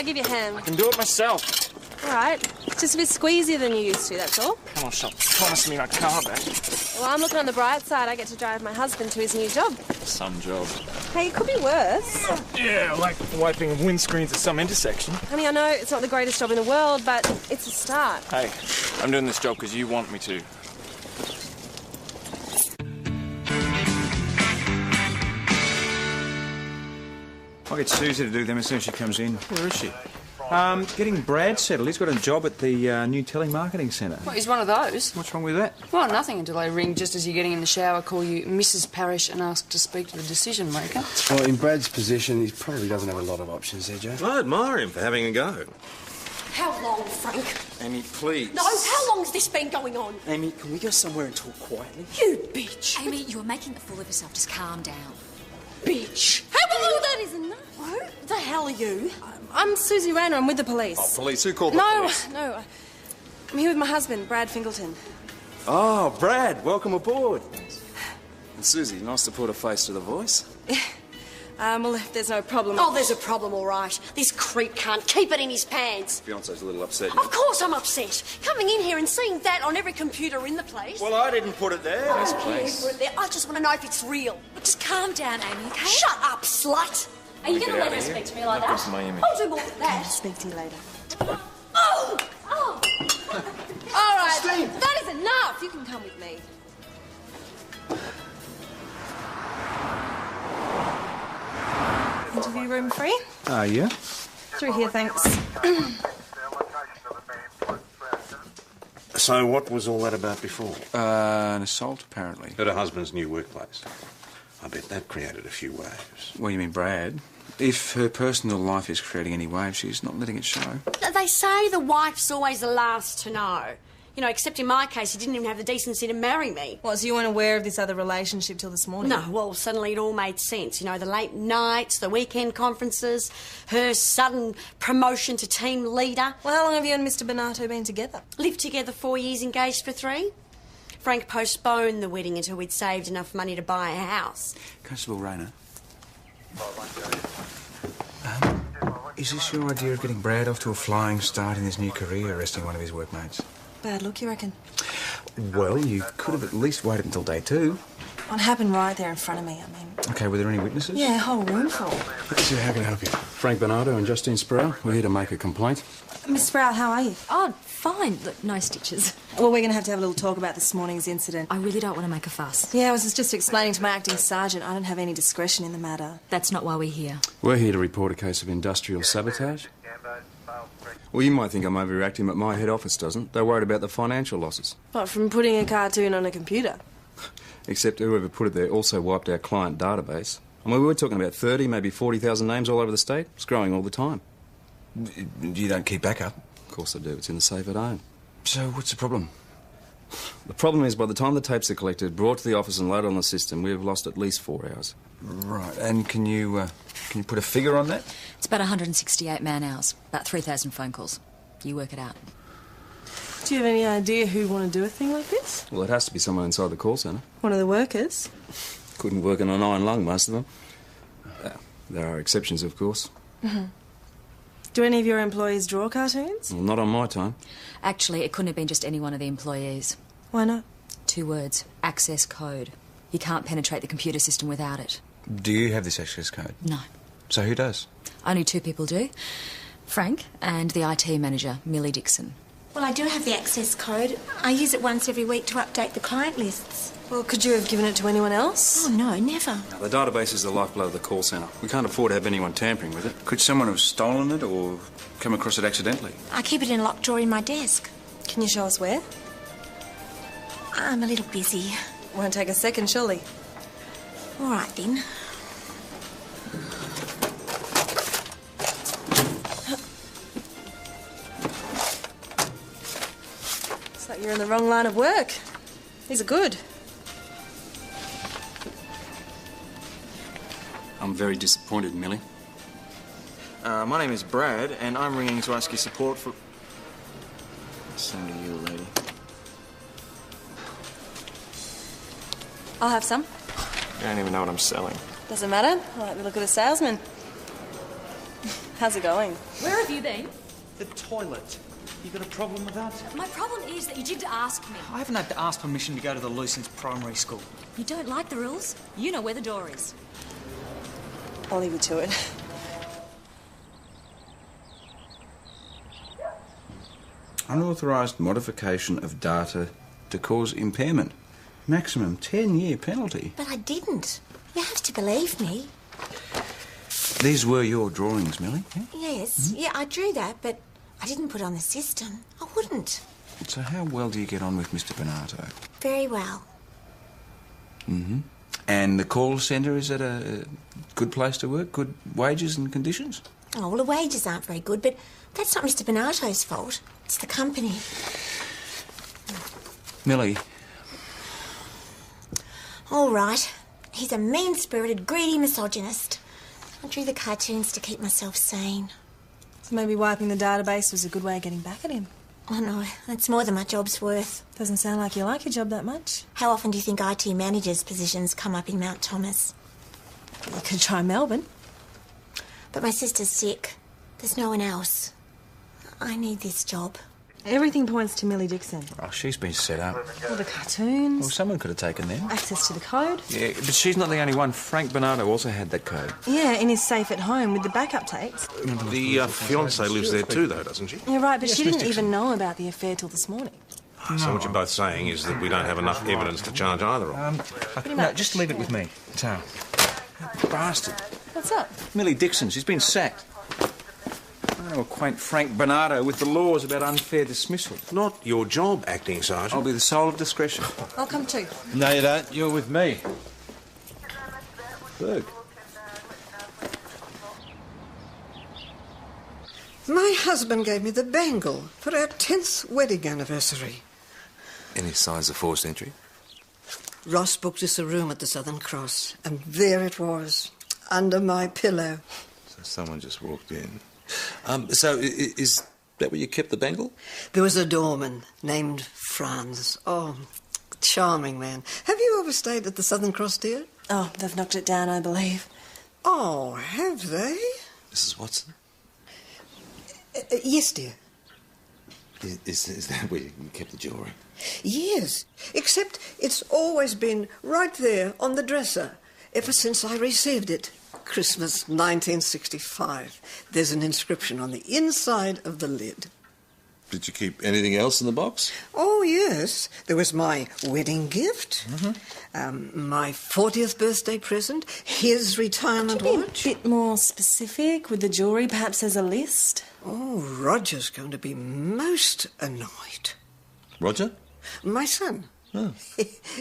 I'll give you a hand. I can do it myself. All right. It's just a bit squeezier than you used to, that's all. Come on, stop promising me my car back. Well, I'm looking on the bright side. I get to drive my husband to his new job. Some job. Hey, it could be worse. Yeah, like wiping windscreens at some intersection. Honey, I know it's not the greatest job in the world, but it's a start. Hey, I'm doing this job because you want me to. I'll get Susie to do them as soon as she comes in. Where is she? Getting Brad settled. He's got a job at the new telemarketing centre. What, he's one of those? What's wrong with that? Well, nothing until they ring just as you're getting in the shower, call you Mrs. Parrish and ask to speak to the decision maker. Well, in Brad's position, he probably doesn't have a lot of options there, Joe. I admire him for having a go. How long, Frank? Amy, please. No, how long's this been going on? Amy, can we go somewhere and talk quietly? You bitch. Amy, you're making a fool of yourself. Just calm down. Bitch. Hey, well, that is enough. Who the hell are you? I'm Susie Rayner. I'm with the police. Oh, police? Who called the police? No. I'm here with my husband, Brad Fingleton. Oh, Brad, welcome aboard. And Susie, nice to put a face to the voice. Well, if there's no problem... Oh, there's a problem, all right. This creep can't keep it in his pants. Fiance's a little upset. Of course I'm upset. Coming in here and seeing that on every computer in the place. Well, I didn't put it there. I don't care for it there. I just want to know if it's real. Look, just calm down, Amy, okay? Shut up, slut. Are you going to let her speak to me like that? My image. I'll do more than that. I'll speak to you later. Oh! All right, that is enough. You can come with me. Interview room free? Yeah? Through here, thanks. So what was all that about before? An assault, apparently. At her husband's new workplace. I bet that created a few waves. What do you mean, Brad? If her personal life is creating any waves, she's not letting it show. They say the wife's always the last to know. You know, except in my case, he didn't even have the decency to marry me. What, so you weren't aware of this other relationship till this morning? No, well, suddenly it all made sense. You know, the late nights, the weekend conferences, her sudden promotion to team leader. Well, how long have you and Mr. Bonato been together? Lived together 4 years, engaged for 3. Frank postponed the wedding until we'd saved enough money to buy a house. Constable Rayner. Is this your idea of getting Brad off to a flying start in his new career, arresting one of his workmates? Bad look, you reckon? Well, you could have at least waited until day 2. What happened right there in front of me, I mean... OK, were there any witnesses? Yeah, a whole room full. So how can I help you? Frank Bonato and Justine Sproul. We're here to make a complaint. Miss Sproul, how are you? Oh, fine. Look, no stitches. Well, we're going to have a little talk about this morning's incident. I really don't want to make a fuss. Yeah, I was just explaining to my acting sergeant I don't have any discretion in the matter. That's not why we're here. We're here to report a case of industrial sabotage. Well, you might think I'm overreacting, but my head office doesn't. They're worried about the financial losses. What, from putting a cartoon on a computer? Except whoever put it there also wiped our client database. I mean, we were talking about 30, maybe 40,000 names all over the state. It's growing all the time. You don't keep backup? Of course I do. It's in the safe at home. So what's the problem? The problem is by the time the tapes are collected, brought to the office and loaded on the system, we've lost at least 4 hours. Right. And can you put a figure on that? It's about 168 man-hours, about 3,000 phone calls. You work it out. Do you have any idea who'd want to do a thing like this? Well, it has to be someone inside the call centre. One of the workers? Couldn't work on an iron lung, most of them. There are exceptions, of course. Mm-hmm. Do any of your employees draw cartoons? Well, not on my time. Actually, it couldn't have been just any one of the employees. Why not? 2 words. Access code. You can't penetrate the computer system without it. Do you have this access code? No. So who does? Only 2 people do. Frank and the IT manager, Millie Dixon. Well, I do have the access code. I use it once every week to update the client lists. Well, could you have given it to anyone else? Oh, no, never. Now, the database is the lifeblood of the call centre. We can't afford to have anyone tampering with it. Could someone have stolen it or come across it accidentally? I keep it in a locked drawer in my desk. Can you show us where? I'm a little busy. Won't take a second, surely. All right, then. Looks like you're in the wrong line of work. These are good. I'm very disappointed, Millie. My name is Brad, and I'm ringing to ask your support for... Same to you, lady. I'll have some. I don't even know what I'm selling. Doesn't matter. I like the look of the salesman. How's it going? Where have you been? The toilet. You got a problem with that? My problem is that you did ask me. I haven't had to ask permission to go to the Lucens Primary School. You don't like the rules? You know where the door is. I'll leave you to it. Unauthorised modification of data to cause impairment. Maximum 10-year penalty. But I didn't. You have to believe me. These were your drawings, Millie? Yeah? Yes, yeah, I drew that, but I didn't put it on the system. I wouldn't. So how well do you get on with Mr. Bonato? Very well. Mm-hmm. And the call centre, is it a good place to work? Good wages and conditions? Oh, well, the wages aren't very good, but that's not Mr. Bonato's fault. It's the company. Millie. All right. He's a mean-spirited, greedy misogynist. I drew the cartoons to keep myself sane. So maybe wiping the database was a good way of getting back at him. Oh, no, that's more than my job's worth. Doesn't sound like you like your job that much. How often do you think IT managers' positions come up in Mount Thomas? You could try Melbourne. But my sister's sick. There's no one else. I need this job. Everything points to Millie Dixon. Oh, she's been set up. All the cartoons. Well, someone could have taken them. Access to the code. Yeah, but she's not the only one. Frank Bonato also had that code. Yeah, in his safe at home with the backup tapes. The fiancée lives there too, though, doesn't she? Yeah, right, but Yes, she Miss didn't Dixon. even know about the affair till this morning. So what you're both saying is that we don't have enough evidence to charge either of them. No, just leave it with me. So, Bastard. What's up? Millie Dixon, she's been sacked. I'm going to acquaint Frank Bonato with the laws about unfair dismissal. Not your job, acting sergeant. I'll be the soul of discretion. I'll come too. No, you don't. You're with me. Berg. My husband gave me the bangle for our 10th wedding anniversary. Any signs of forced entry? Ross booked us a room at the Southern Cross, and there it was, under my pillow. So someone just walked in. So is that where you kept the bangle? There was a doorman named Franz. Oh, charming man. Have you ever stayed at the Southern Cross, dear? Oh, they've knocked it down, I believe. Oh, have they? Mrs. Watson? Yes, dear. Is that where you kept the jewellery? Yes, except it's always been right there on the dresser, ever since I received it. Christmas 1965. There's an inscription on the inside of the lid. Did you keep anything else in the box? Oh, yes. There was my wedding gift, my 40th birthday present, his retirement watch. A bit more specific with the jewellery, perhaps as a list? Oh, Roger's going to be most annoyed. Roger? My son. Oh.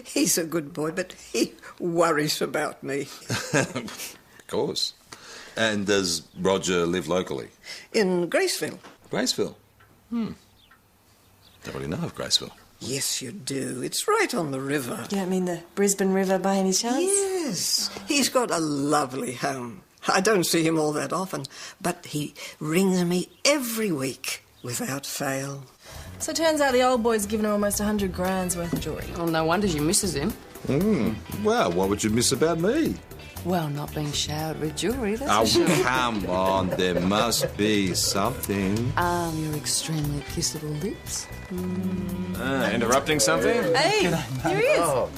He's a good boy, but he worries about me. Of course. And does Roger live locally? In Graceville. Graceville? Don't really know of Graceville. Yes, you do. It's right on the river. You don't mean the Brisbane River by any chance? Yes. He's got a lovely home. I don't see him all that often, but he rings me every week without fail. So it turns out the old boy's given her almost 100 grand's worth of jewellery. Well, no wonder she misses him. Well, what would you miss about me? Well, not being showered with jewellery, that's Oh, for sure. come on. There must be something. Your extremely kissable lips. Interrupting something? Hey, here he is.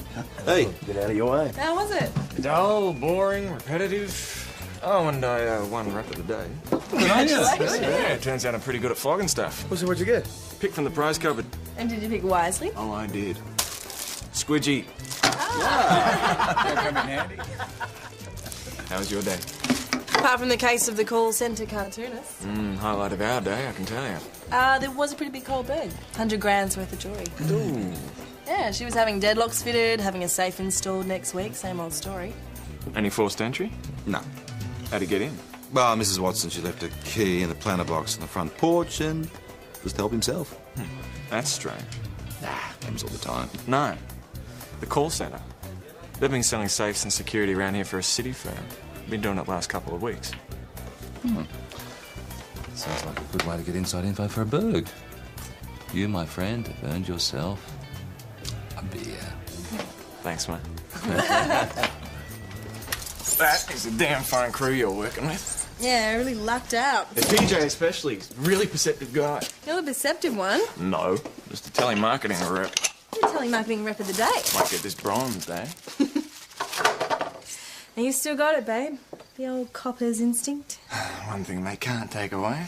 Hey. Get out of your way. How was it? Dull, boring, repetitive. Oh, and I won rep of the day. Congratulations. Yeah, it turns out I'm pretty good at flogging stuff. So what'd you get? Picked from the prize cupboard. And did you pick wisely? Oh, I did. Squidgy. How was your day? Apart from the case of the call centre cartoonist. Highlight of our day, I can tell you. There was a pretty big cold bird. 100 grand's worth of jewellery. Ooh. Yeah, she was having deadlocks fitted, having a safe installed next week. Same old story. Any forced entry? No. How'd he get in? Well, Mrs. Watson, she left a key in the planter box on the front porch and just help himself. That's strange. Happens all the time. No. The call centre. They've been selling safes and security around here for a city firm. Been doing it last couple of weeks. Sounds like a good way to get inside info for a Berg. You, my friend, have earned yourself a beer. Thanks, mate. That is a damn fine crew you're working with. Yeah, I really lucked out. Yeah, PJ especially. He's a really perceptive guy. You're the perceptive one. No, just a telemarketing rep. You're telemarketing rep of the day. Might get this bronze, eh? And you still got it, babe. The old copper's instinct. One thing they can't take away.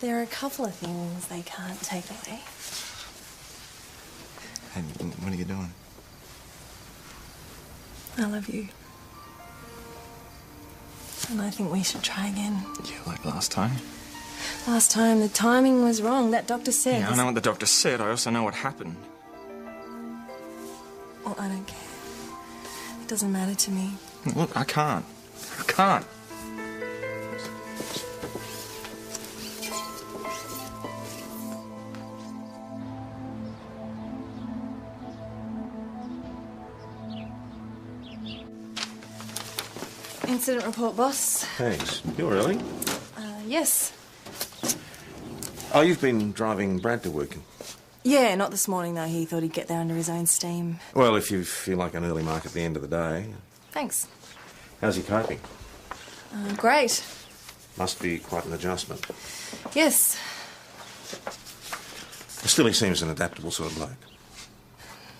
There are a couple of things they can't take away. Hey, what are you doing? I love you. And I think we should try again. Yeah, like last time. Last time, the timing was wrong. That doctor said... Yeah, I know what the doctor said. I also know what happened. Well, I don't care. It doesn't matter to me. Look, I can't. I can't. Incident report, boss. Thanks. You're early. Yes. Oh, you've been driving Brad to work. Yeah, not this morning, though. He thought he'd get there under his own steam. Well, if you feel like an early mark at the end of the day. Thanks. How's he coping? Great. Must be quite an adjustment. Yes. Still, he seems an adaptable sort of bloke.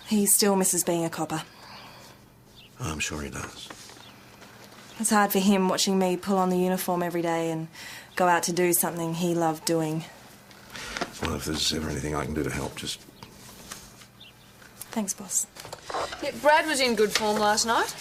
He still misses being a copper. I'm sure he does. It's hard for him watching me pull on the uniform every day and go out to do something he loved doing. Well, if there's ever anything I can do to help, just... Thanks, boss. Yeah, Brad was in good form last night.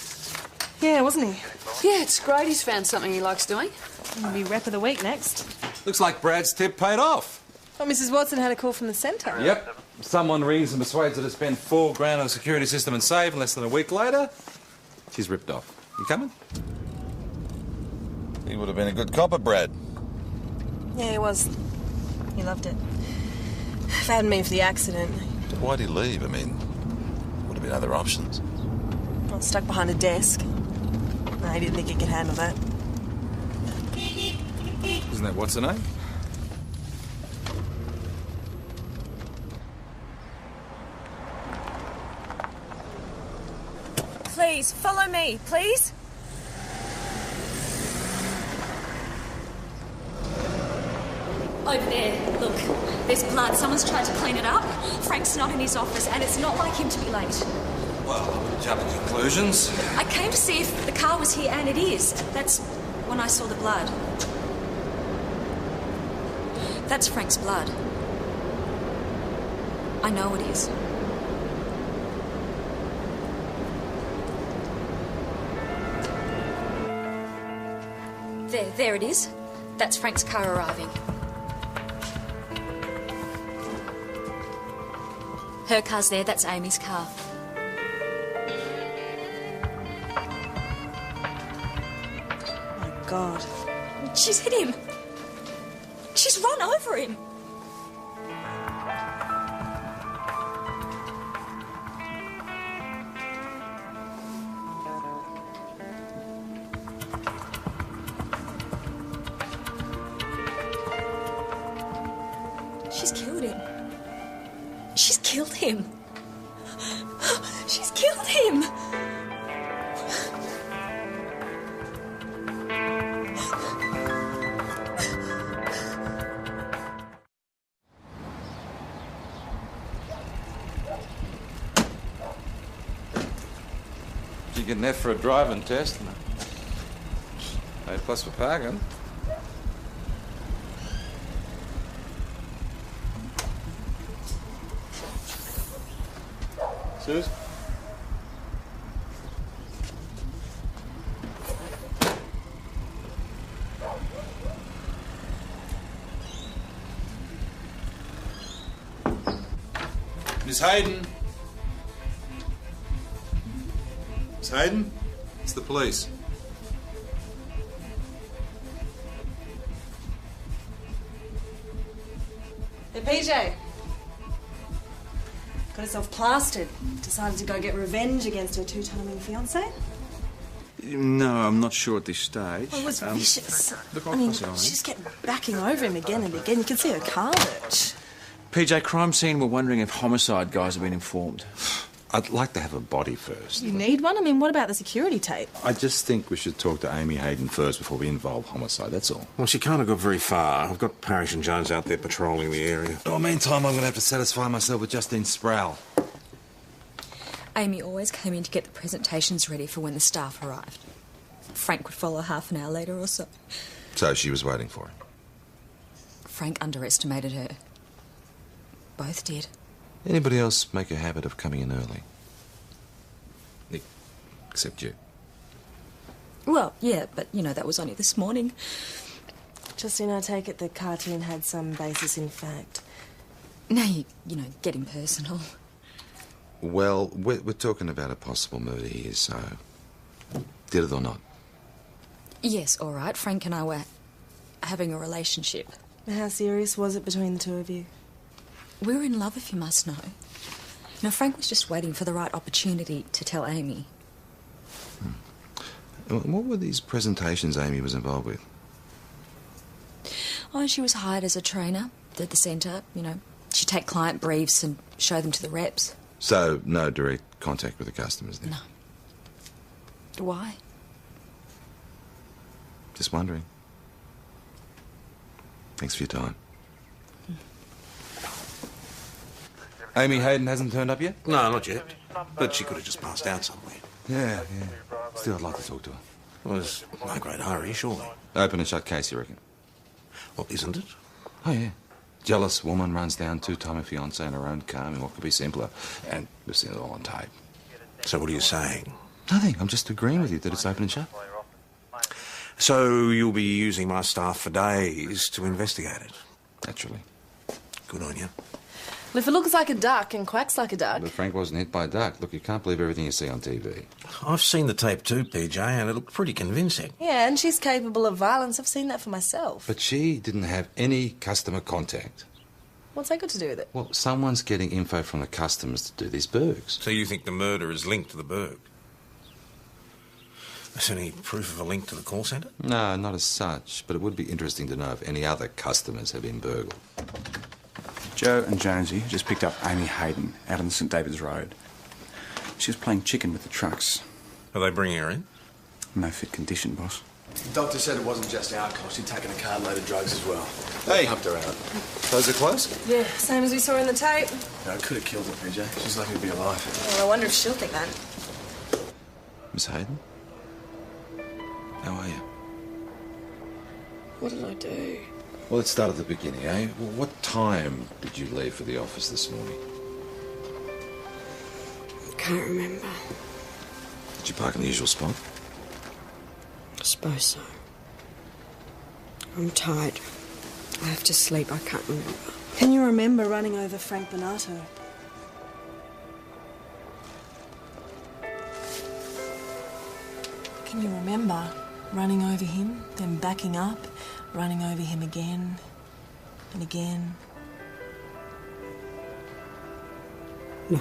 Yeah, wasn't he? Yeah, it's great he's found something he likes doing. He'll be rep of the week next. Looks like Brad's tip paid off. Well, Mrs. Watson had a call from the centre. Yep. Someone rings and persuades her to spend $4,000 on a security system and save, and less than a week later, she's ripped off. You coming? He would have been a good copper, Brad. Yeah, he was. He loved it. If it hadn't been for the accident... Why'd he leave? I mean, would have been other options. I was stuck behind a desk. No, he didn't think he could handle that. Isn't that what's her name? Please, follow me, please. Over there, look. There's blood. Someone's tried to clean it up. Frank's not in his office, and it's not like him to be late. Well, jump to conclusions. I came to see if the car was here, and it is. That's when I saw the blood. That's Frank's blood. I know it is. There it is. That's Frank's car arriving. Her car's there, that's Amy's car. Oh, my God. She's hit him. She's run over him. She's killed him. She's killed him. She's killed him. You get an F for a driving test and A+ for parking. Suze? Miss Hayden? Miss Hayden? It's the police. Hey, PJ. Got herself plastered. Decided to go get revenge against her two-timing fiancé. No, I'm not sure at this stage. Well, it was vicious. Look, I mean, she just kept backing over him again and again. You could see her carnage. PJ, crime scene, we're wondering if homicide guys have been informed. I'd like to have a body first. You need one? I mean, what about the security tape? I just think we should talk to Amy Hayden first before we involve homicide, that's all. Well, she can't have got very far. I've got Parrish and Jones out there patrolling the area. Oh, meantime, I'm going to have to satisfy myself with Justine Sproul. Amy always came in to get the presentations ready for when the staff arrived. Frank would follow half an hour later or so. So she was waiting for him. Frank underestimated her. Both did. Anybody else make a habit of coming in early? Nick, except you. Well, yeah, but, you know, that was only this morning. Justine, I take it the cartoon had some basis in fact. Now you know, getting personal. Well, we're talking about a possible murder here, so... Did it or not? Yes, all right. Frank and I were having a relationship. How serious was it between the two of you? We were in love, if you must know. Now, Frank was just waiting for the right opportunity to tell Amy. What were these presentations Amy was involved with? Oh, she was hired as a trainer at the centre. You know, she'd take client briefs and show them to the reps. So, no direct contact with the customers then? No. Why? Just wondering. Thanks for your time. Amy Hayden hasn't turned up yet? No, not yet. But she could have just passed out somewhere. Yeah. Still, I'd like to talk to her. Well, there's no great hurry, surely. Open and shut case, you reckon? Well, isn't it? Oh, yeah. Jealous woman runs down two-timer fiancé in her own car. I mean, what could be simpler? And we've seen it all on tape. So what are you saying? Nothing. I'm just agreeing with you that it's open and shut. So you'll be using my staff for days to investigate it? Naturally. Good on you. Well, if it looks like a duck and quacks like a duck... But Frank wasn't hit by a duck. Look, you can't believe everything you see on TV. I've seen the tape too, PJ, and it looked pretty convincing. Yeah, and she's capable of violence. I've seen that for myself. But she didn't have any customer contact. What's that got to do with it? Well, someone's getting info from the customers to do these burgs. So you think the murder is linked to the burg? Is there any proof of a link to the call centre? No, not as such, but it would be interesting to know if any other customers have been burgled. Joe and Jonesy just picked up Amy Hayden out on St David's Road. She was playing chicken with the trucks. Are they bringing her in? No fit condition, boss. The doctor said it wasn't just alcohol. She'd taken a carload of drugs as well. Hey! Pumped her out. Those are close? Yeah, same as we saw in the tape. No, it could have killed her, PJ. She's lucky to be alive. Well, I wonder if she'll think that. Miss Hayden? How are you? What did I do? Well, let's start at the beginning, eh? Well, what time did you leave for the office this morning? Can't remember. Did you park in the usual spot? I suppose so. I'm tired. I have to sleep. I can't remember. Can you remember running over Frank Bonato? Can you remember running over him, then backing up, running over him again and again? No.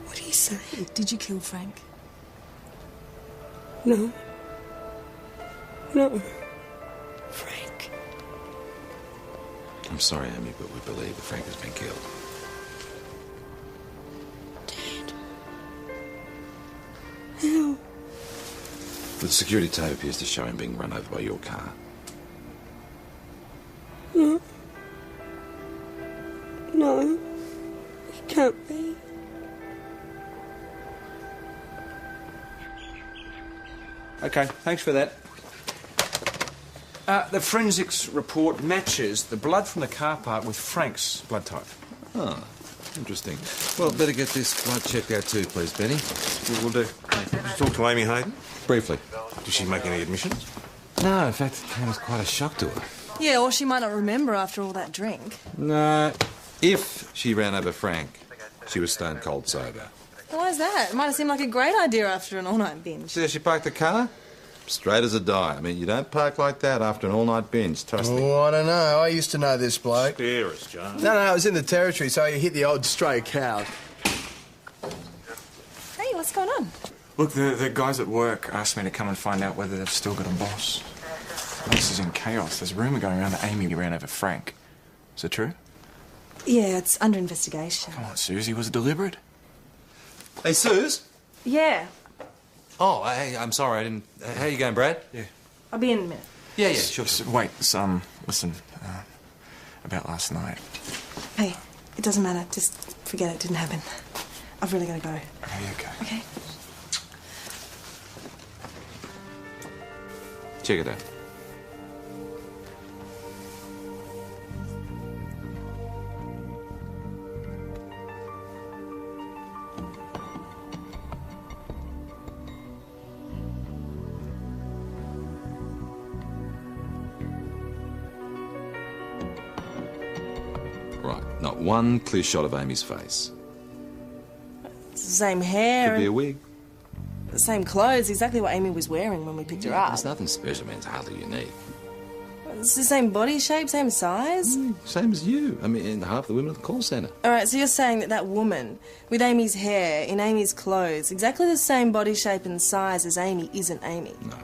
What are you saying? Did you kill Frank? No. No. Frank. I'm sorry, Amy, but we believe that Frank has been killed. Dad. How? The security tape appears to show him being run over by your car. No. No. It can't be. OK, thanks for that. The forensics report matches the blood from the car park with Frank's blood type. Oh, interesting. Well, better get this blood checked out too, please, Benny. We'll do. Did you talk to Amy Hayden? Briefly. Did she make any admissions? No, in fact, it came as quite a shock to her. Yeah, or she might not remember after all that drink. No, if she ran over Frank, she was stone cold sober. Why's that? It might have seemed like a great idea after an all-night binge. See how she parked the car? Straight as a die. I mean, you don't park like that after an all-night binge, trust me. Oh, I don't know. I used to know this bloke. Spare us, John. No, it was in the territory, so you hit the old stray cow. Hey, what's going on? Look, the guys at work asked me to come and find out whether they've still got a boss. This is in chaos. There's a rumour going around that Amy ran over Frank. Is it true? Yeah, it's under investigation. Come on, Susie, was it deliberate? Hey, Suze? Yeah, Oh, hey, I'm sorry, I didn't... how you going, Brad? Yeah. I'll be in a minute. Yeah, sure. Wait, listen, about last night. Hey, it doesn't matter. Just forget it didn't happen. I've really got to go. Okay. Okay. Check it out. Right, not one clear shot of Amy's face. It's the same hair. Could be a and wig. the same clothes, exactly what Amy was wearing when we picked her up. There's nothing special, man. It's hardly unique. It's the same body shape, same size. Same as you. I mean, half the women at the call centre. All right, so you're saying that that woman with Amy's hair, in Amy's clothes, exactly the same body shape and size as Amy isn't Amy? No,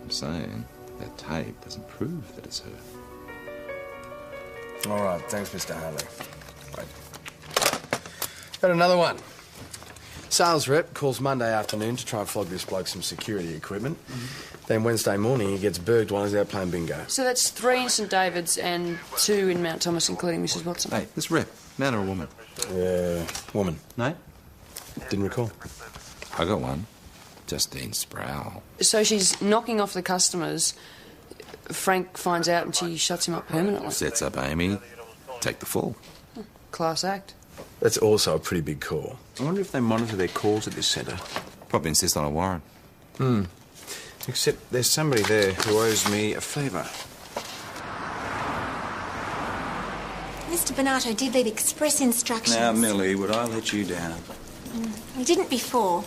I'm saying that tape doesn't prove that it's her. All right, thanks, Mr. Harley. Right. Got another one. Sales rep calls Monday afternoon to try and flog this bloke some security equipment. Then Wednesday morning he gets burged while he's out playing bingo. So that's 3 in St David's and 2 in Mount Thomas, including Mrs Watson. Hey, this rep, man or a woman? Woman. No? Didn't recall. I got one. Justine Sproul. So she's knocking off the customers. Frank finds out and she shuts him up permanently. Sets up Amy. Take the fall. Class act. That's also a pretty big call. I wonder if they monitor their calls at this centre. Probably insist on a warrant. Except there's somebody there who owes me a favour. Mr. Bonato did leave express instructions. Now, Millie, would I let you down? He didn't before.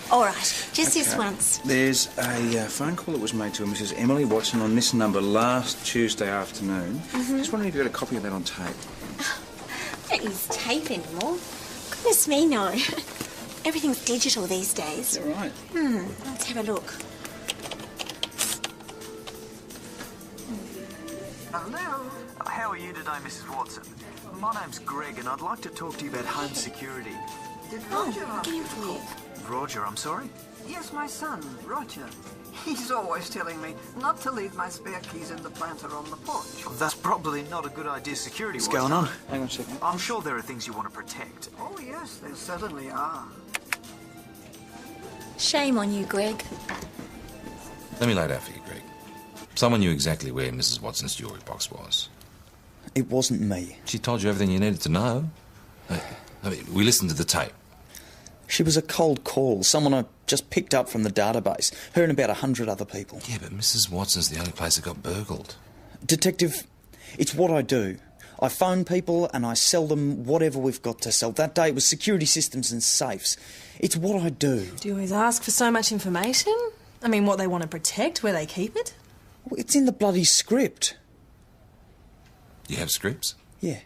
All right, just this Okay. once. There's a phone call that was made to a Mrs. Emily Watson on this number last Tuesday afternoon. Just wondering if you got a copy of that on tape. Don't use tape anymore. Goodness me, no. Everything's digital these days. Is that right? Let's have a look. Hello. How are you today, Mrs. Watson? My name's Greg, and I'd like to talk to you about home security. Did Roger get him for you? Roger, I'm sorry? Yes, my son, Roger. He's always telling me not to leave my spare keys in the planter on the porch. That's probably not a good idea security-wise. What's going on? Hang on a second. I'm sure there are things you want to protect. Oh, yes, there certainly are. Shame on you, Greg. Let me lay it out for you, Greg. Someone knew exactly where Mrs. Watson's jewellery box was. It wasn't me. She told you everything you needed to know. I mean, we listened to the tape. She was a cold call, someone I just picked up from the database. Her and about 100 other people. Yeah, but Mrs. Watson's the only place that got burgled. Detective, it's what I do. I phone people and I sell them whatever we've got to sell. That day it was security systems and safes. It's what I do. Do you always ask for so much information? I mean, what they want to protect, where they keep it? Well, it's in the bloody script. You have scripts? Yeah.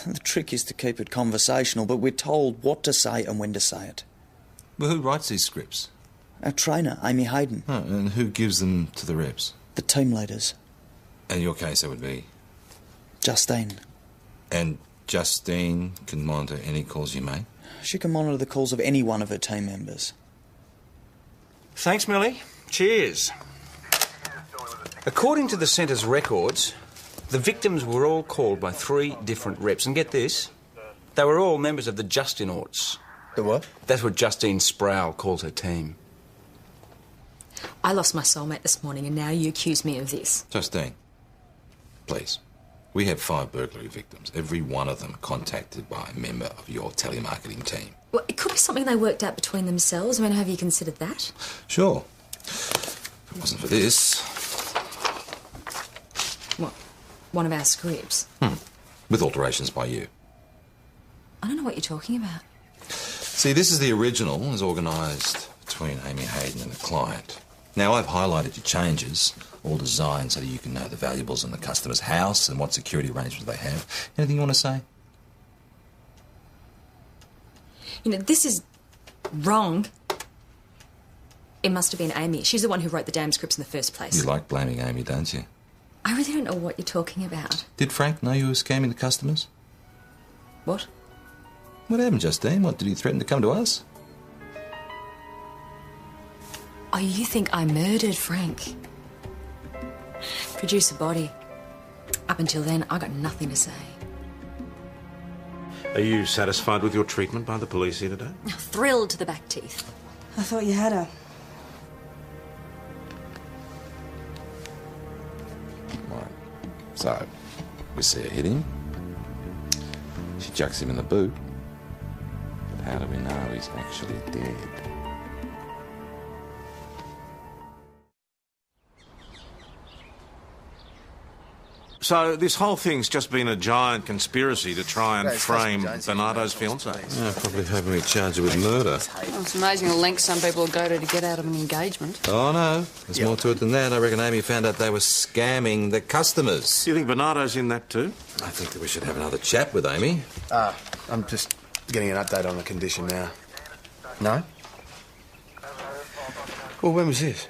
The trick is to keep it conversational, but we're told what to say and when to say it. Well, who writes these scripts? Our trainer, Amy Hayden. Oh, and who gives them to the reps? The team leaders. In your case, that would be? Justine. And Justine can monitor any calls you make? She can monitor the calls of any one of her team members. Thanks, Millie. Cheers. According to the centre's records, the victims were all called by 3 different reps. And get this, they were all members of the Justinauts. The what? That's what Justine Sproul calls her team. I lost my soulmate this morning, and now you accuse me of this. Justine, please. We have 5 burglary victims, every one of them contacted by a member of your telemarketing team. Well, it could be something they worked out between themselves. I mean, have you considered that? Sure. If it wasn't for this... What? One of our scripts? With alterations by you. I don't know what you're talking about. See, this is the original, as organised between Amy Hayden and the client. Now, I've highlighted your changes, all designed so that you can know the valuables in the customer's house and what security arrangements they have. Anything you want to say? You know, this is wrong. It must have been Amy. She's the one who wrote the damn scripts in the first place. You like blaming Amy, don't you? I really don't know what you're talking about. Did Frank know you were scamming the customers? What? What happened, Justine? What, did he threaten to come to us? Oh, you think I murdered Frank? Produce a body. Up until then, I got nothing to say. Are you satisfied with your treatment by the police here today? Thrilled to the back teeth. I thought you had her. Right. So, we see her hit him. She chucks him in the boot. But how do we know he's actually dead? So this whole thing's just been a giant conspiracy to try and frame Bernardo's fiancée. Yeah, probably hoping we charge her with murder. Well, it's amazing the lengths some people will go to get out of an engagement. Oh, no. There's more to it than that. I reckon Amy found out they were scamming the customers. Do you think Bernardo's in that too? I think that we should have another chat with Amy. I'm just getting an update on the condition now. No? Well, when was this?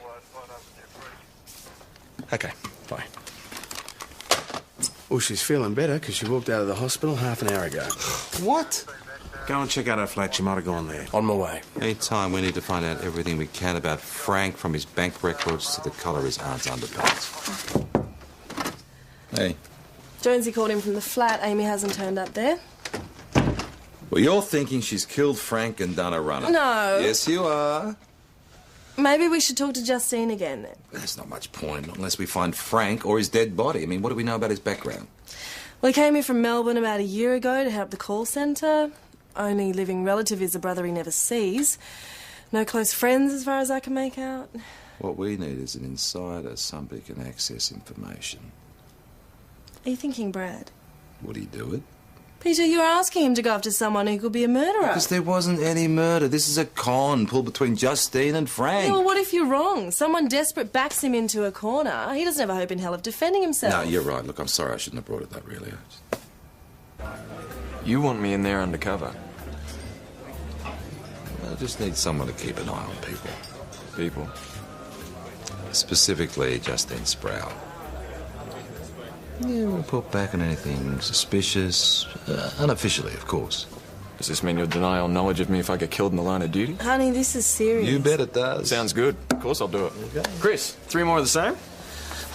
Okay, bye. Well, she's feeling better because she walked out of the hospital half an hour ago. What? Go and check out her flat. She might have gone there. On my way. Anytime we need to find out everything we can about Frank, from his bank records to the colour of his aunt's underpants. Hey. Jonesy called him from the flat. Amy hasn't turned up there. Well, you're thinking she's killed Frank and done a runner. No. Yes, you are. Maybe we should talk to Justine again then. There's not much point unless we find Frank or his dead body. I mean, what do we know about his background? Well, he came here from Melbourne about a year ago to help the call centre. Only living relative is a brother he never sees. No close friends as far as I can make out. What we need is an insider, somebody can access information. Are you thinking Brad? Would he do it? Peter, you're asking him to go after someone who could be a murderer. Because there wasn't any murder. This is a con pulled between Justine and Frank. Yeah, well, what if you're wrong? Someone desperate backs him into a corner. He doesn't have a hope in hell of defending himself. No, you're right. Look, I'm sorry I shouldn't have brought it that really. You want me in there undercover? I just need someone to keep an eye on people. People? Specifically, Justine Sproul. Yeah, we'll put back on anything suspicious. Unofficially, of course. Does this mean you'll deny all knowledge of me if I get killed in the line of duty? Honey, this is serious. You bet it does. Sounds good. Of course I'll do it. Okay. Chris, 3 more of the same?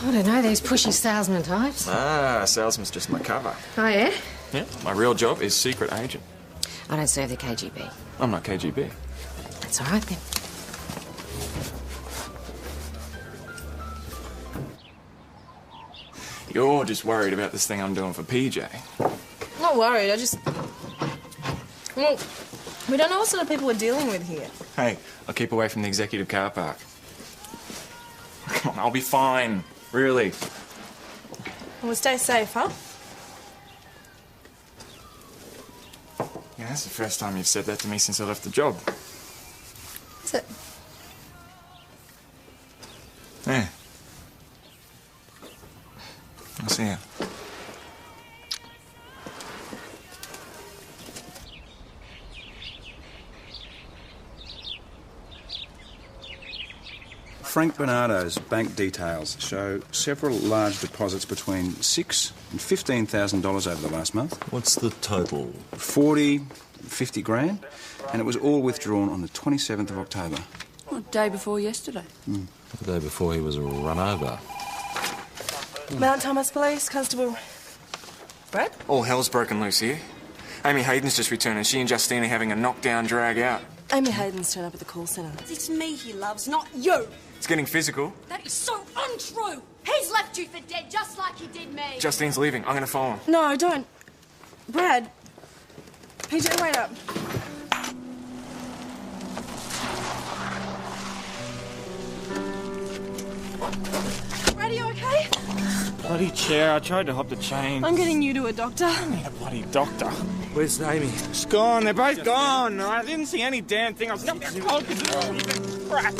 I don't know, these pushy salesman types. Ah, salesman's just my cover. Oh, yeah? Yeah, my real job is secret agent. I don't serve the KGB. I'm not KGB. That's all right, then. You're just worried about this thing I'm doing for PJ. Not worried, Well, we don't know what sort of people we're dealing with here. Hey, I'll keep away from the executive car park. Come on, I'll be fine. Really. Well, stay safe, huh? Yeah, that's the first time you've said that to me since I left the job. Is it? Yeah. I'll see you. Frank Bernardo's bank details show several large deposits between $6,000 and $15,000 over the last month. What's the total? 50 grand, and it was all withdrawn on the 27th of October. Well, day before yesterday. The day before he was run over. Mount Thomas Police, Constable Brad? All hell's broken loose here. Amy Hayden's just returned and she and Justine are having a knockdown drag out. Amy Hayden's turned up at the call centre. It's me he loves, not you. It's getting physical. That is so untrue. He's left you for dead, just like he did me. Justine's leaving. I'm going to follow him. No, don't. Brad. PJ, wait up. Brad, are you okay? Bloody chair. I tried to hop the chain. I'm getting you to a doctor. I need a bloody doctor. Where's Amy? She's gone. They're both gone. I didn't see any damn thing. I was cold because of crap.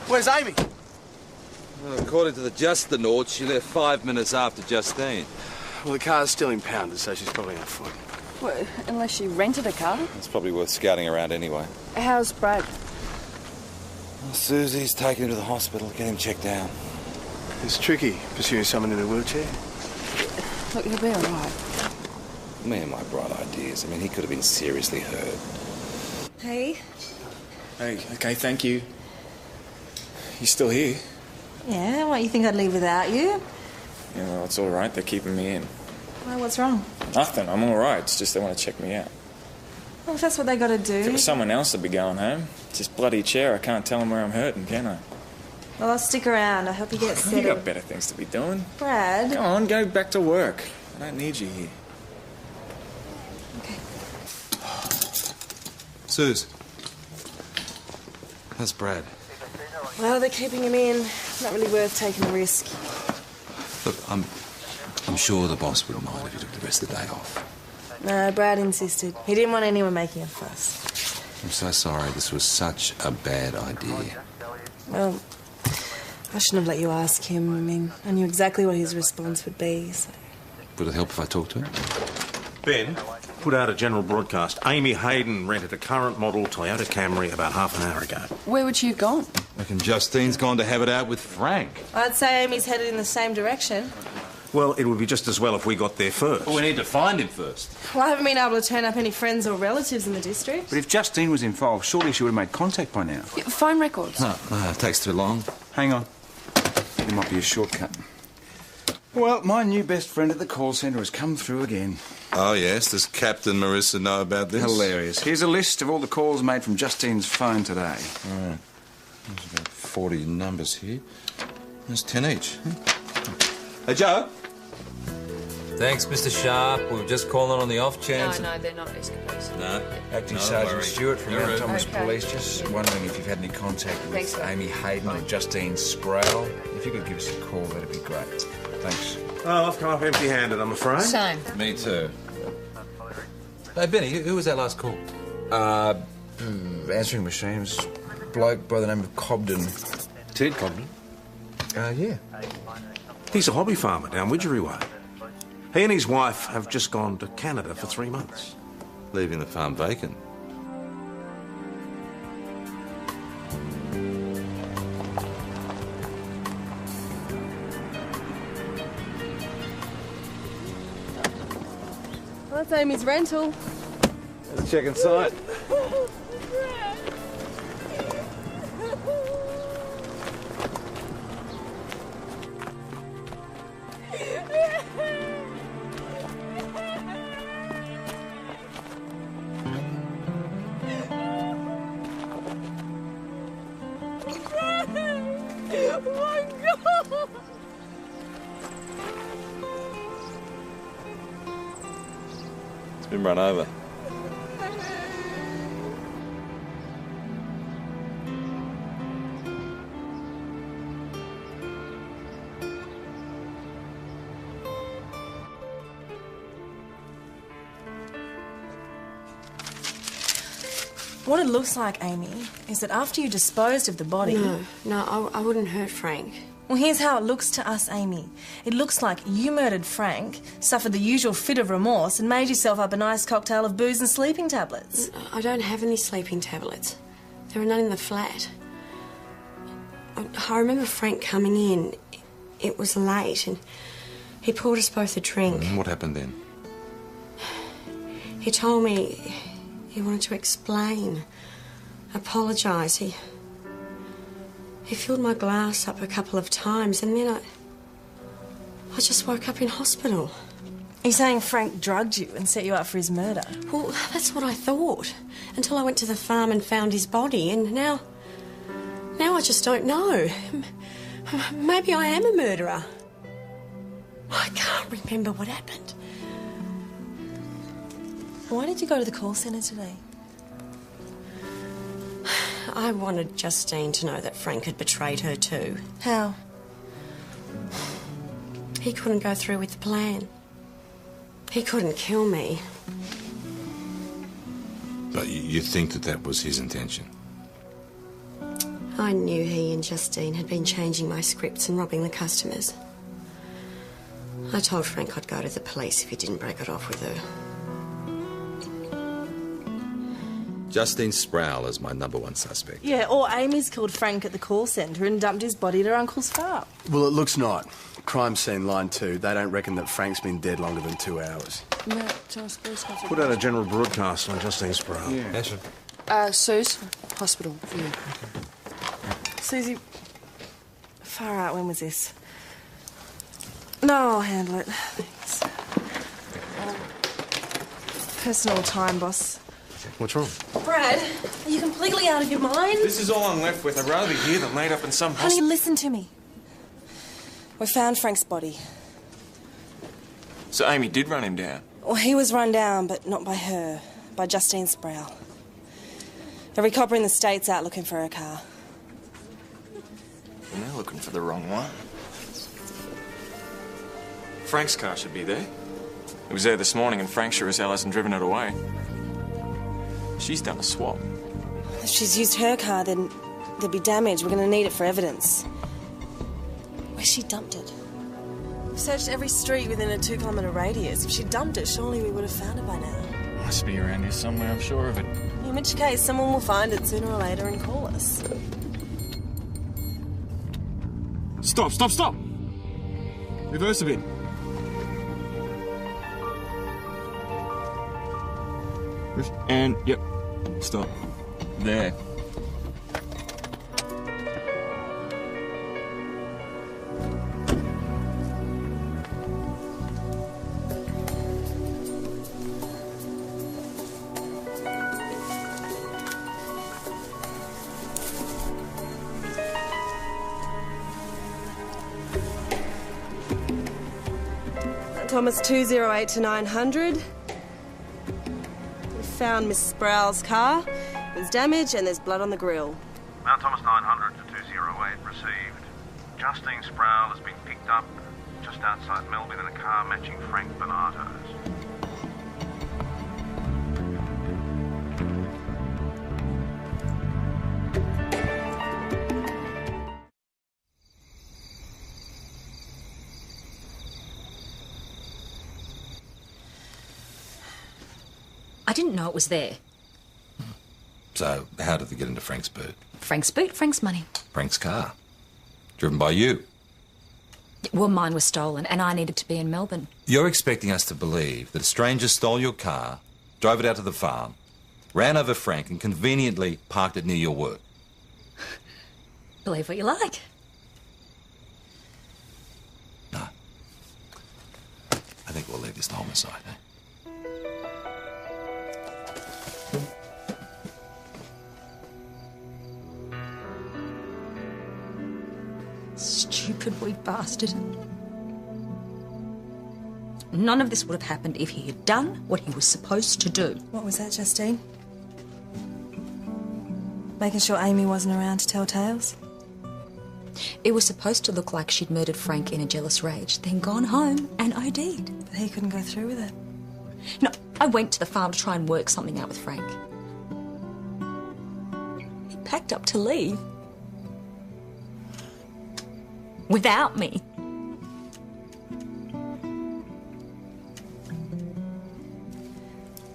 Where's Amy? Well, according to the Justinauts, she left 5 minutes after Justine. Well, the car's still impounded, so she's probably on foot. Well, unless she rented a car. It's probably worth scouting around anyway. How's Brad? Well, Susie's taking him to the hospital, get him checked out. It's tricky pursuing someone in a wheelchair. Look, he'll be all right. Me and my bright ideas. I mean, he could have been seriously hurt. Hey. Hey, okay, thank you. You still here? Yeah, what, you think I'd leave without you? Yeah, well, it's all right. They're keeping me in. Well, what's wrong? Nothing. I'm all right. It's just they want to check me out. Well, if that's what they got to do. If it was someone else, I'd be going home. It's this bloody chair. I can't tell them where I'm hurting, can I? Well, I'll stick around. I hope you get You settled. got better things to be doing. Brad. Go on, go back to work. I don't need you here. Suze. How's Brad? Well, they're keeping him in. Not really worth taking the risk. Look, I'm sure the boss wouldn't mind if you took the rest of the day off. No, Brad insisted. He didn't want anyone making a fuss. I'm so sorry. This was such a bad idea. Well, I shouldn't have let you ask him. I mean, I knew exactly what his response would be, so... Would it help if I talked to him? Ben, put out a general broadcast. Amy Hayden rented a current model Toyota Camry about half an hour ago. Where would she have gone? Reckon Justine's gone to have it out with Frank. I'd say Amy's headed in the same direction. Well, it would be just as well if we got there first. Well, we need to find him first. Well, I haven't been able to turn up any friends or relatives in the district. But if Justine was involved, surely she would have made contact by now. Yeah, phone records. No, it takes too long. Hang on. There might be a shortcut. Well, my new best friend at the call centre has come through again. Oh, yes? Does Captain Marissa know about this? Hilarious. Here's a list of all the calls made from Justine's phone today. Right. There's about 40 numbers here. There's 10 each. Hey, Joe? Thanks, Mr. Sharp. We were just calling on the off chance. No, they're not escapees. No. Acting No, Sergeant worry. Stewart from You're Mount right. Thomas Okay. Police, just wondering if you've had any contact Thanks, with sir. Amy Hayden or Justine Sproul. If you could give us a call, that'd be great. Thanks. Oh, I've come up empty-handed, I'm afraid. Same. Me too. Hey, Benny, who was that last call? Answering machine was a bloke by the name of Cobden. Ted Cobden? Yeah. He's a hobby farmer down Widgery Way. He and his wife have just gone to Canada for 3 months. Leaving the farm vacant. Well, that's Amy's rental. Let's check inside. It's been run over. What it looks like, Amy, is that after you disposed of the body... No, I wouldn't hurt Frank. Well, here's how it looks to us, Amy. It looks like you murdered Frank, suffered the usual fit of remorse, and made yourself up a nice cocktail of booze and sleeping tablets. I don't have any sleeping tablets. There are none in the flat. I remember Frank coming in. It was late, and he poured us both a drink. What happened then? He told me he wanted to explain, apologise. He filled my glass up a couple of times, and then I just woke up in hospital. Are you saying Frank drugged you and set you up for his murder? Well, that's what I thought, until I went to the farm and found his body, and now I just don't know. Maybe I am a murderer. I can't remember what happened. Why did you go to the call centre today? I wanted Justine to know that Frank had betrayed her too. How? He couldn't go through with the plan. He couldn't kill me. But you think that was his intention? I knew he and Justine had been changing my scripts and robbing the customers. I told Frank I'd go to the police if he didn't break it off with her. Justine Sproul is my #1 suspect. Yeah, or Amy's killed Frank at the call centre and dumped his body at her uncle's farm. Well, it looks not. Crime scene line 2. They don't reckon that Frank's been dead longer than 2 hours. No, Thomas, please go Put out a general broadcast on Justine Sproul. Yeah. Suze, hospital for you. Susie, far out, when was this? No, I'll handle it. Thanks. Personal time, boss. What's wrong? Brad, are you completely out of your mind? This is all I'm left with. I'd rather be here than laid up in some Honey, hospital. listen to me. We found Frank's body. So Amy did run him down? Well, he was run down, but not by her. By Justine Sproul. Every copper in the state's out looking for her car. And they're looking for the wrong one. Frank's car should be there. It was there this morning, and Frank sure as hell hasn't driven it away. She's done a swap. If she's used her car, then there'll be damage. We're going to need it for evidence. Where she dumped it? We've searched every street within a 2-kilometre radius. If she dumped it, surely we would have found it by now. Must be around here somewhere, I'm sure of it. In which case, someone will find it sooner or later and call us. Stop, stop, stop! Reverse a bit. And, yep, stop. There. Thomas 208 to 900. We found Miss Sproul's car. There's damage and there's blood on the grill. Mount Thomas 900 to 208 received. Justine Sproul has been picked up just outside Melbourne in a car matching Frank Bonato's. I didn't know it was there. So, how did they get into Frank's boot? Frank's boot, Frank's money. Frank's car. Driven by you. Well, mine was stolen and I needed to be in Melbourne. You're expecting us to believe that a stranger stole your car, drove it out to the farm, ran over Frank and conveniently parked it near your work. Believe what you like. No. I think we'll leave this to homicide, eh? Stupid wee bastard. None of this would have happened if he had done what he was supposed to do. What was that, Justine? Making sure Amy wasn't around to tell tales? It was supposed to look like she'd murdered Frank in a jealous rage, then gone home and OD'd. But he couldn't go through with it. No, I went to the farm to try and work something out with Frank. He packed up to leave. Without me.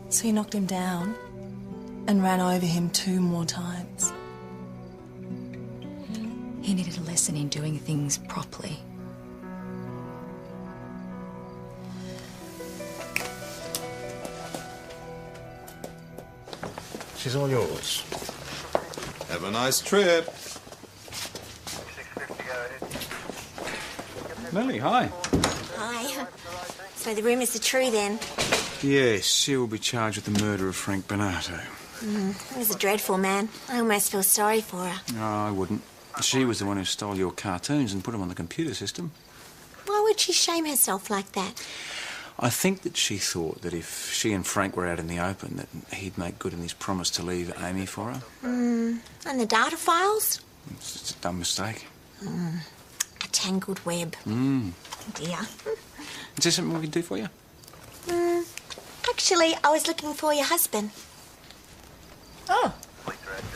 So you knocked him down and ran over him 2 more times. He needed a lesson in doing things properly. She's all yours. Have a nice trip. Melly, hi. Hi. So the rumours are true then? Yes, she will be charged with the murder of Frank Bonato. He was a dreadful man. I almost feel sorry for her. No, I wouldn't. She was the one who stole your cartoons and put them on the computer system. Why would she shame herself like that? I think that she thought that if she and Frank were out in the open, that he'd make good on his promise to leave Amy for her. And the data files? It's just a dumb mistake. A tangled web. Dear. Is there something we can do for you? Actually, I was looking for your husband. Oh.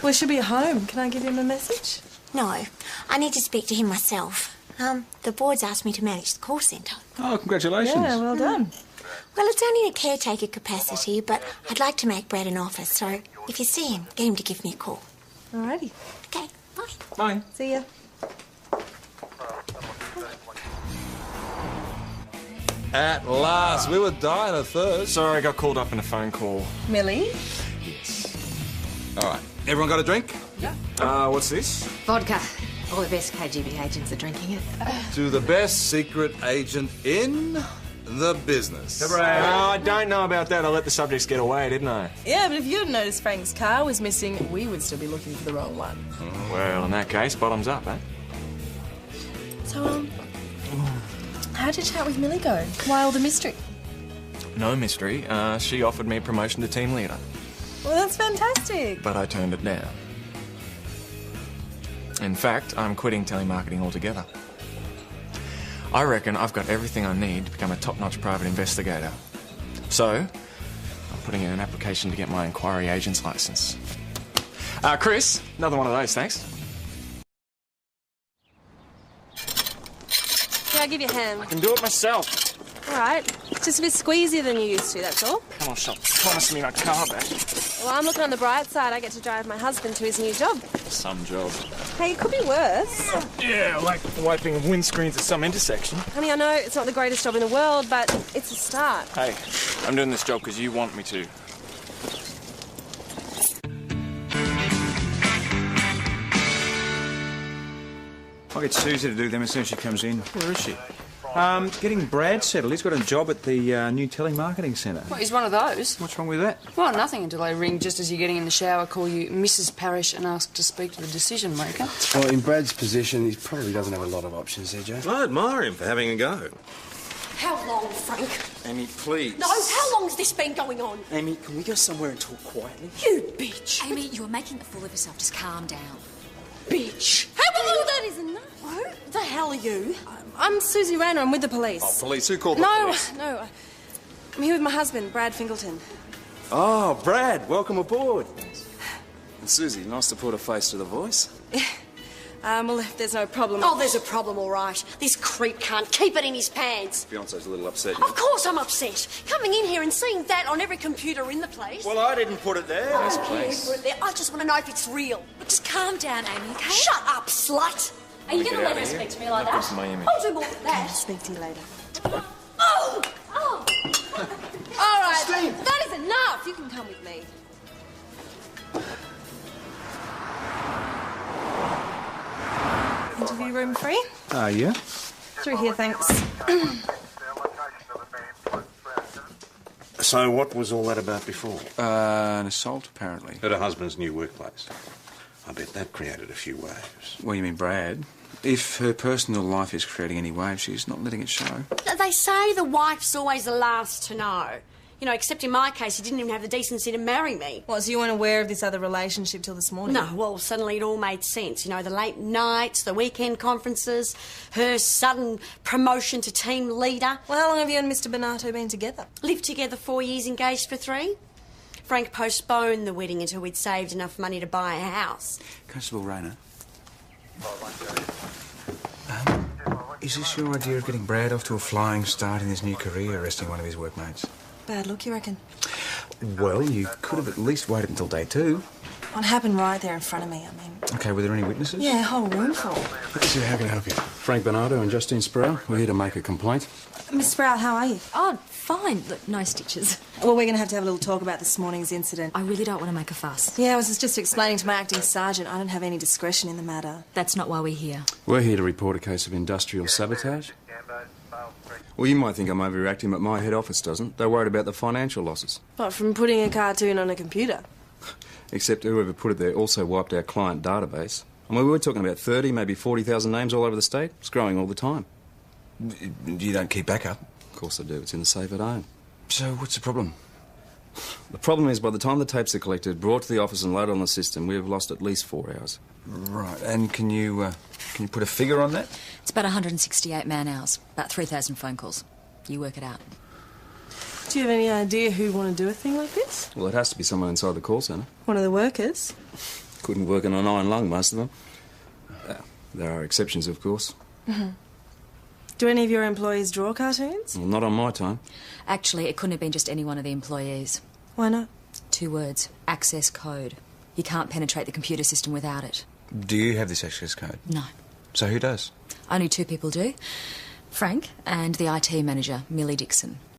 We should be at home. Can I give him a message? No, I need to speak to him myself. The board's asked me to manage the call centre. Oh, congratulations. Yeah, well done. Well, it's only in a caretaker capacity, but I'd like to make Brad an offer, so if you see him, get him to give me a call. Alrighty. Okay, bye. Bye. See ya. At last, we were dying of thirst. Sorry, I got called up in a phone call. Millie? All right, everyone got a drink? Yeah. What's this? Vodka. All the best KGB agents are drinking it. To the best secret agent in the business. I don't know about that. I let the subjects get away, didn't I? Yeah, but if you had noticed Frank's car was missing, we would still be looking for the wrong one. Well, in that case, bottoms up, eh? So, how'd your chat with Millie go? Why all the mystery? No mystery. She offered me promotion to team leader, Well, that's fantastic. but I turned it down. In fact, I'm quitting telemarketing altogether. I reckon I've got everything I need to become a top-notch private investigator. So, I'm putting in an application to get my inquiry agent's license. Chris, another one of those, thanks. Yeah, I'll give you a hand. I can do it myself. All right. Just a bit squeezier than you used to, that's all. Come on, Shop. Promise me my car back. Well, I'm looking on the bright side. I get to drive my husband to his new job. Some job. Hey, it could be worse. Yeah, like wiping windscreens at some intersection. Honey, I know it's not the greatest job in the world, but it's a start. Hey, I'm doing this job because you want me to. I'll get Susie to do them as soon as she comes in. Where is she? Getting Brad settled. He's got a job at the new telemarketing centre. What, he's one of those? What's wrong with that? Well, nothing until they ring just as you're getting in the shower, call you Mrs. Parrish and ask to speak to the decision maker. Well, in Brad's position, he probably doesn't have a lot of options there, Joe. I admire him for having a go. How long, Frank? Amy, please. No, how long's this been going on? Amy, can we go somewhere and talk quietly? You bitch. Amy, you are making a fool of yourself. Just calm down. Bitch. Hey, well, that is enough. Who the hell are you? I'm Susie Rayner. I'm with the police. Oh, police? Who called the No, police? no. I'm here with my husband, Brad Fingleton. Oh, Brad, welcome aboard. And Susie, nice to put a face to the voice. Well, if there's no problem... Oh, there's a problem, all right. This creep can't keep it in his pants. Fiance's a little upset. Of course I'm upset. Coming in here and seeing that on every computer in the place. Well, I didn't put it there. I don't care who put it there. I just want to know if it's real. Look, just calm down, Amy, okay? Shut up, slut. Are you Get going to out let of her here. speak to me like That's that? my image. I'll do more than that. I'll speak to you later. Oh! Oh! All right, that is enough. You can come with me. Interview room free? Yeah? Through here, thanks. So what was all that about before? An assault, apparently. At her husband's new workplace. I bet that created a few waves. What do you mean, Brad? If her personal life is creating any waves, she's not letting it show. They say the wife's always the last to know. You know, except in my case, he didn't even have the decency to marry me. What, so you weren't aware of this other relationship till this morning? No, well, suddenly it all made sense. You know, the late nights, the weekend conferences, her sudden promotion to team leader. Well, how long have you and Mr. Bonato been together? Lived together 4 years, engaged for 3. Frank postponed the wedding until we'd saved enough money to buy a house. Constable Rayner. Is this your idea of getting Brad off to a flying start in his new career, arresting one of his workmates? Bad look, you reckon? Well, you could have at least waited until day 2. What happened right there in front of me, I mean... OK, were there any witnesses? Yeah, a whole room full. So how can I help you? Frank Bonato and Justine Sproul. We're here to make a complaint. Miss Sprout, how are you? Oh, fine. Look, no stitches. Well, we're going to have a little talk about this morning's incident. I really don't want to make a fuss. Yeah, I was just explaining to my acting sergeant I don't have any discretion in the matter. That's not why we're here. We're here to report a case of industrial sabotage. Well, you might think I'm overreacting, but my head office doesn't. They're worried about the financial losses. What, from putting a cartoon on a computer? Except whoever put it there also wiped our client database. I mean, we were talking about 30, maybe 40,000 names all over the state. It's growing all the time. You don't keep backup? Of course I do. It's in the safe at home. So what's the problem? The problem is, by the time the tapes are collected, brought to the office and loaded on the system, we have lost at least 4 hours. Right, and can you put a figure on that? It's about 168 man-hours, about 3,000 phone calls. You work it out. Do you have any idea who'd want to do a thing like this? Well, it has to be someone inside the call centre. One of the workers? Couldn't work on an iron lung, most of them. There are exceptions, of course. Mm-hmm. Do any of your employees draw cartoons? Well, not on my time. Actually, it couldn't have been just any one of the employees. Why not? 2 words. Access code. You can't penetrate the computer system without it. Do you have this access code? No. So who does? Only 2 people do. Frank and the IT manager, Millie Dixon.